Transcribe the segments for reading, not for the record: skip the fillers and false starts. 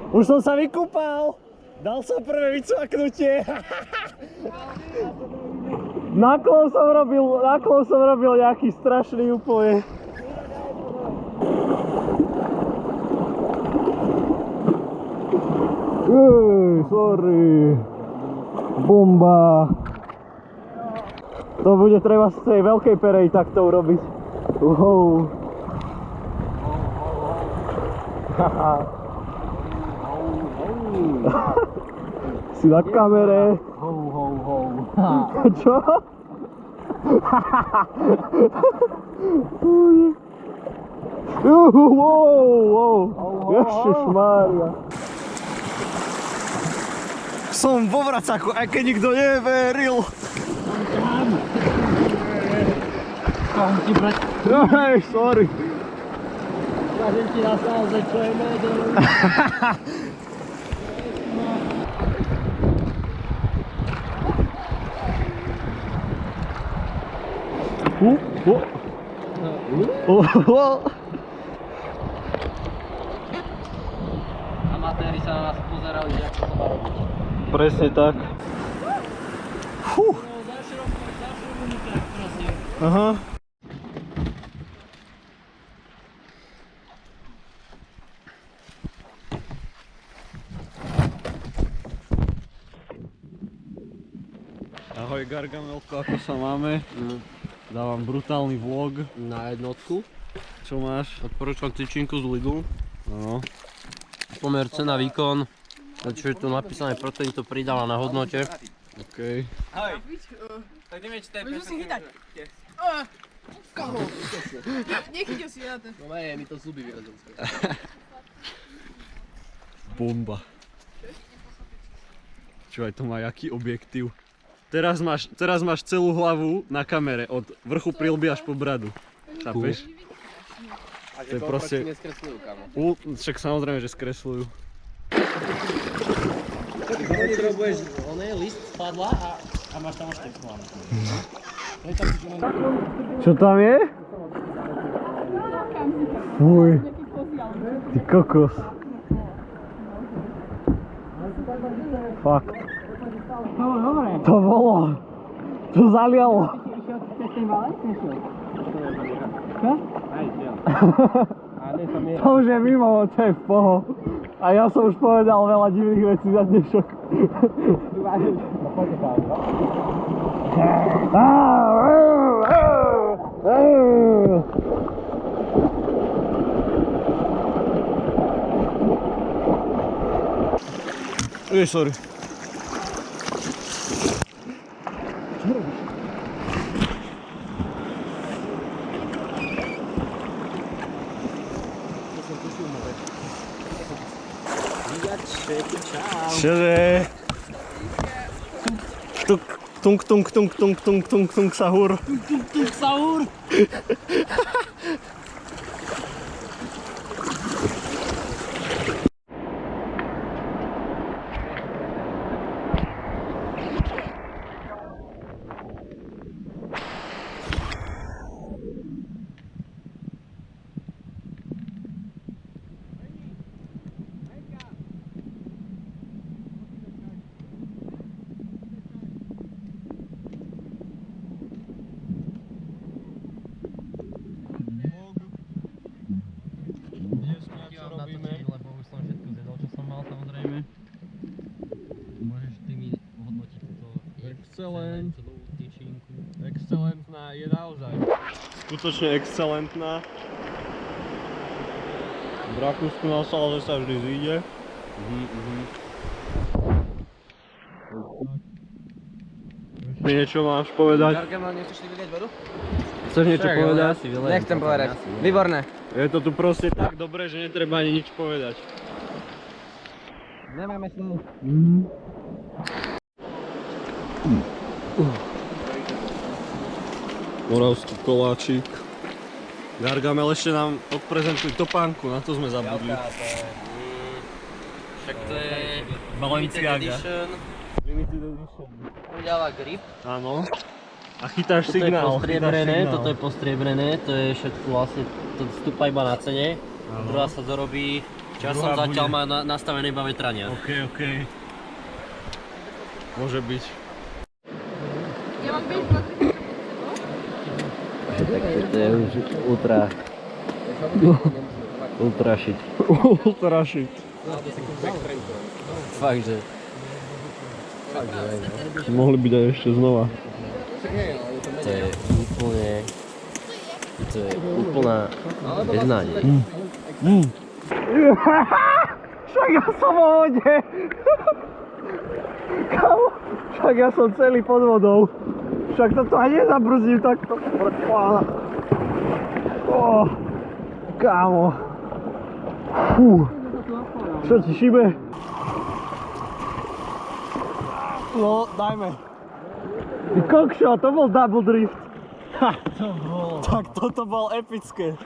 Už som sa vykúpal. Dal som prvé vycvaknutie. Naklon som robil nejaký strašný úplne. Sorry. Bomba. To bude treba z tej veľkej perej takto urobiť. Wow. Si na kamere. Čo? Ježišmária. Som vo vracaku, aj keď nikto neveril. Hej, sorry. Kažem ti na salze, čo je medel. Amatéri sa na nás pozerali, že ako to má robiť. Presne tak. Aha. Ahoj Gargamelko, ako sa máme? Dávam brutálny vlog. Na jednotku. Čo máš? Odporúčam tyčinku z Lidlu. No. Pomer cena výkon. Čo je tu napísané, proteín to pridala na hodnote. OK. Ahoj. Tak neviem, či to je Môžu si chytať. Nechytil si na to. No ne, mi to zuby vyrazil. Bomba. Čo aj to má, jaký objektív. Teraz máš celú hlavu na kamere, od vrchu prilby až po bradu. Chápeš? A To je proste... neskresľujú, kamo. Však samozrejme, že skresľujú. Potrebuješ, on je list spadla a máš tam ošteklované. Čo tam je? Fuj. Ty kokos. Fakt. To bolo. To zalialo. To už je mimo, to je v poho. A ja som už povedal veľa divných vecí za dnešok. Sorry. Čože? Tung sahur. Tuk sahur! Excelentná je naozaj. Skutočne excelentná. V Rakúsku na salze sa vždy zíde. Ty niečo máš povedať? Gargamel, nechceš si vylieť vodu? Chceš niečo povedať? Nechcem povedať. Výborné. Je to tu proste tak dobré, že netreba ani nič povedať. Nemáme slov. Moravský koláčik. Gargamel ešte nám odprezentuj topánku, na to sme zabudli. Však to je Balenciaga. Limited edition. Udáva grip. Áno. A chytáš signál. Toto je postriebrené, to je všetko vlastne, to vstúpa iba na cene. Druhá sa dorobí Časom zatiaľ má nastavené iba vetrania. OK. Môže byť. Ja mám 5 na 30. Tak to je už ultra shit. Ultra shit. Fakt, že... Mohli byť aj ešte znova. To je úplná beznádej. Však ja som vo vode! Kámo, však ja som celý pod vodou. Však toto aj nezabrzdím takto. Kámo. Čo ti šibe? No, dajme. Ty kokšo, to bol double drift. Ha, to bolo. Tak toto bol epické.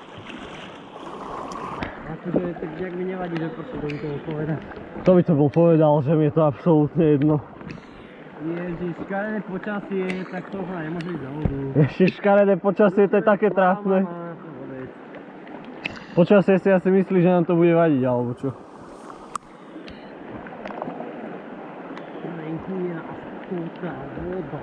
Akože, tak nejak mi nevadí, že proste do toho povedať. To by to bol povedal, že mi je to absolútne jedno. Ježiš, škaredé počasie, tak to nemôže ísť za vodu. Ešte škaredé počasie, to je také trápne. Počasie si asi myslí, že nám to bude vadiť, alebo čo? Venku je aspoľká voda.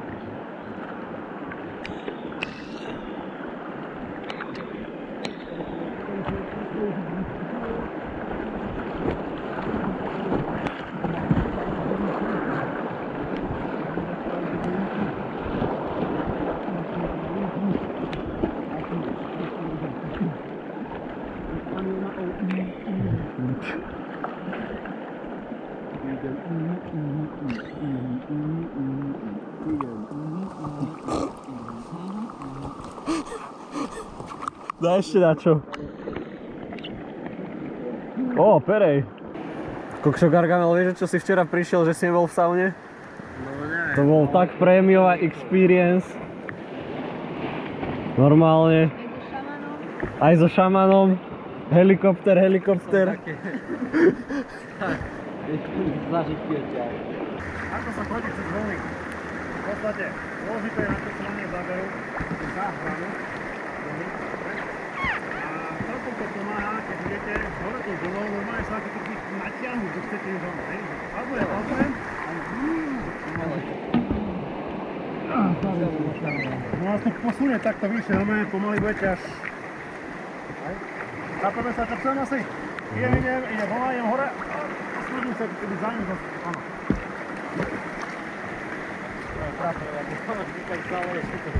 Daj ešte na čo. Perej. Kokšo Gargamel, vieš, čo si včera prišiel, že si nebol v saune? No ne. To bol tak prémiová experience. Normálne. Aj so šamanom. Helikopter. Zažitky odtiaľ. Ako sa chodí cez vlny? V podstate dôležité je načasovanie záberu záhranu vlny. A celkom to pomáha, keď idete hore tou vlnou, normálne sa ako keby natiahnuť, že chcete ísť hore, hej? Alebo je ozrem, ale no vás to posunie takto vyššie, normálne pomaly budete až... Chápeme sa, čo chcem asi? Idem hore, idem hore a slúdim sa, keby za ním zase, áno. To je práve, ako říkajú stále je super.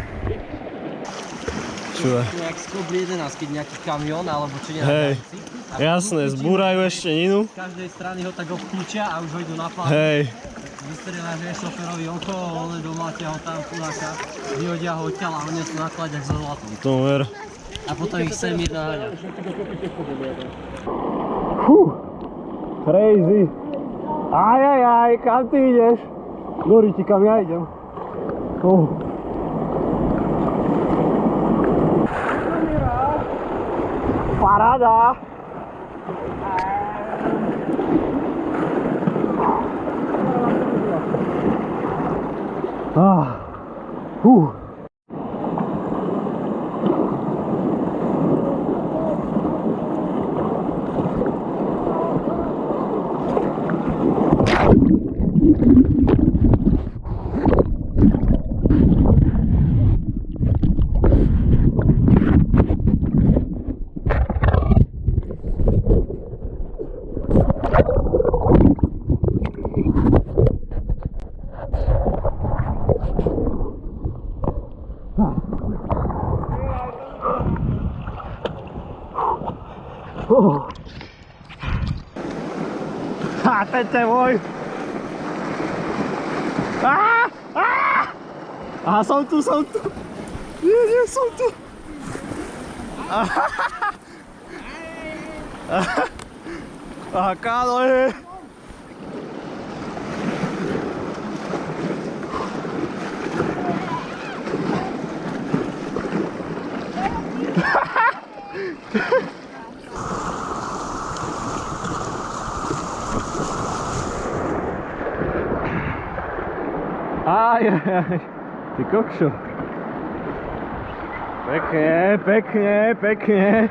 Čo je? Nejak skobli 11, keď nejaký kamión alebo čo nie. Hej, jasné, zbúrajú ešte ninu. Z každej strany ho tak obklúčia a už ho idú na plán. Hej, Vystrieľaš šoferovi okolo, ale domáťa ho tam chudáka, vyhodia ho odtiaľ a oni sú nakladiať so zlatom. to ver. A potom ich sem ísť naháňať. Crazy. Aj, kam ty ideš? Goríti, kam ja idem. Paráda. Tento je môj. Aha, som tu. Nie, som tu. Aha, káno je. Aj, ty kokšo. Pekne.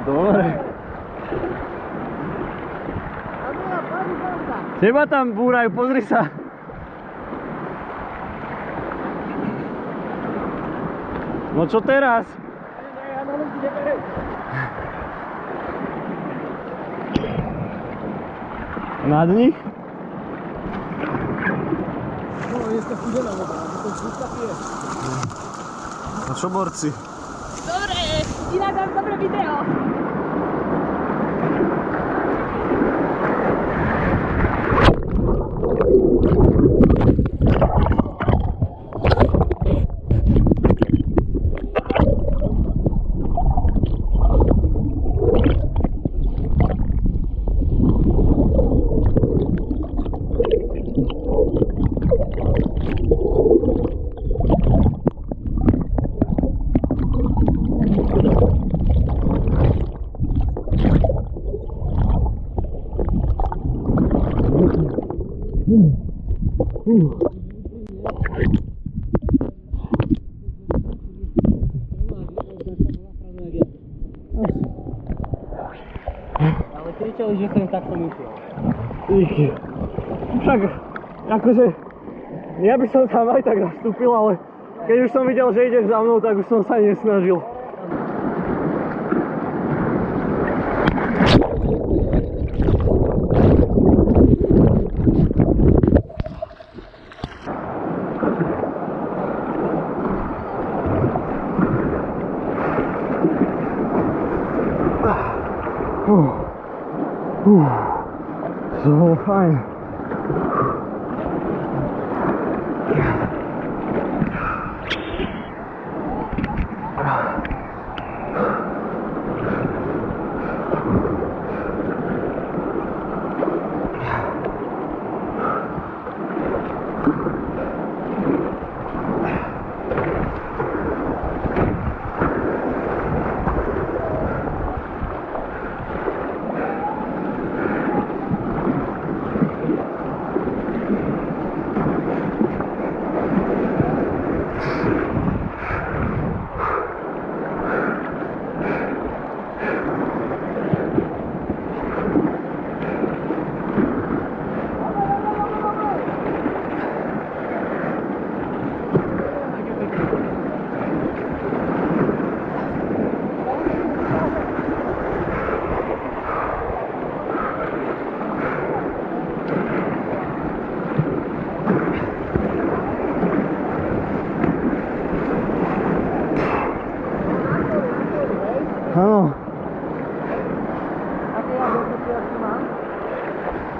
Dobre. Teba tam búrajú, pozri sa. No čo teraz? Nad nich? No, jest to chudená voda, to je šutka pije. A čo borci? Dobre, inak mám dobré video. Ale kričali, že sem tak som išiel. Však, akože, ja by som tam aj tak nastúpil, ale keď už som videl, že ideš za mnou, tak už som sa nesnažil. To bolo fajn. Áno.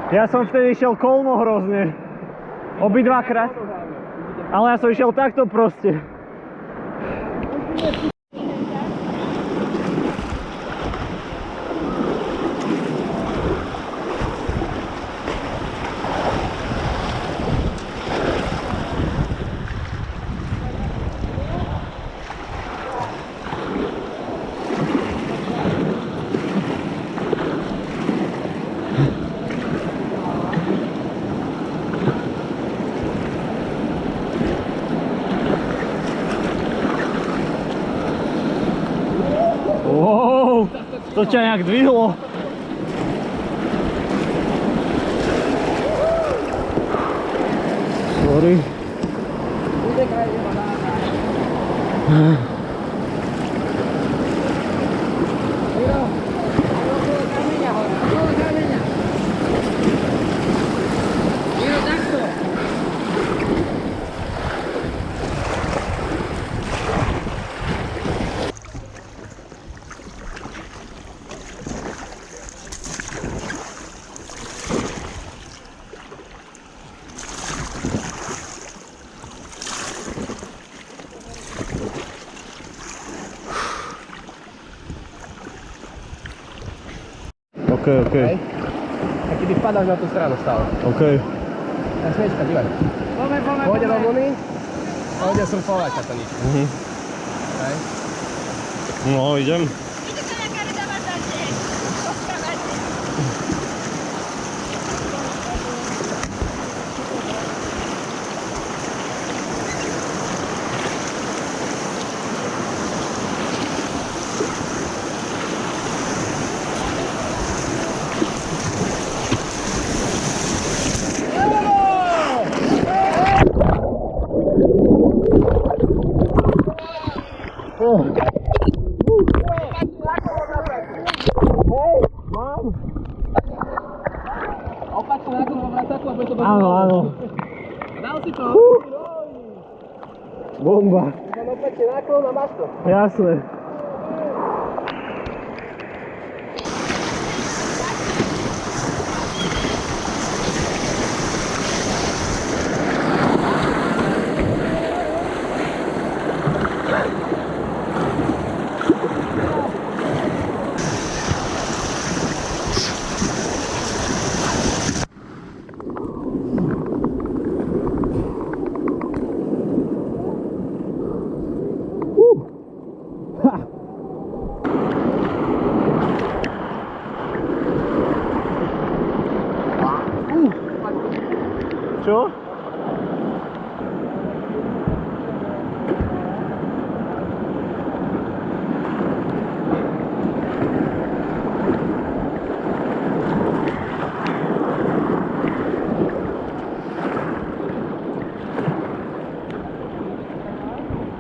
Ja som vtedy išiel kolmo hrozne. Obidvakrát. Ale ja som išiel takto proste. Wow, to ťa nejak dvihlo. Sorry. OK. A kedy vpadáš na tú stranu stále. OK. Tá smečka, dívaj. Pôjde do vlny a ide surfovať sa to nič. Hej. No, idem. Ito ka na karita bastante. Tam? Opačne naklon vo vracaku a bude to Áno, áno. Dal si to? Bomba. Len opačne naklon a máš to. Jasné. Čo?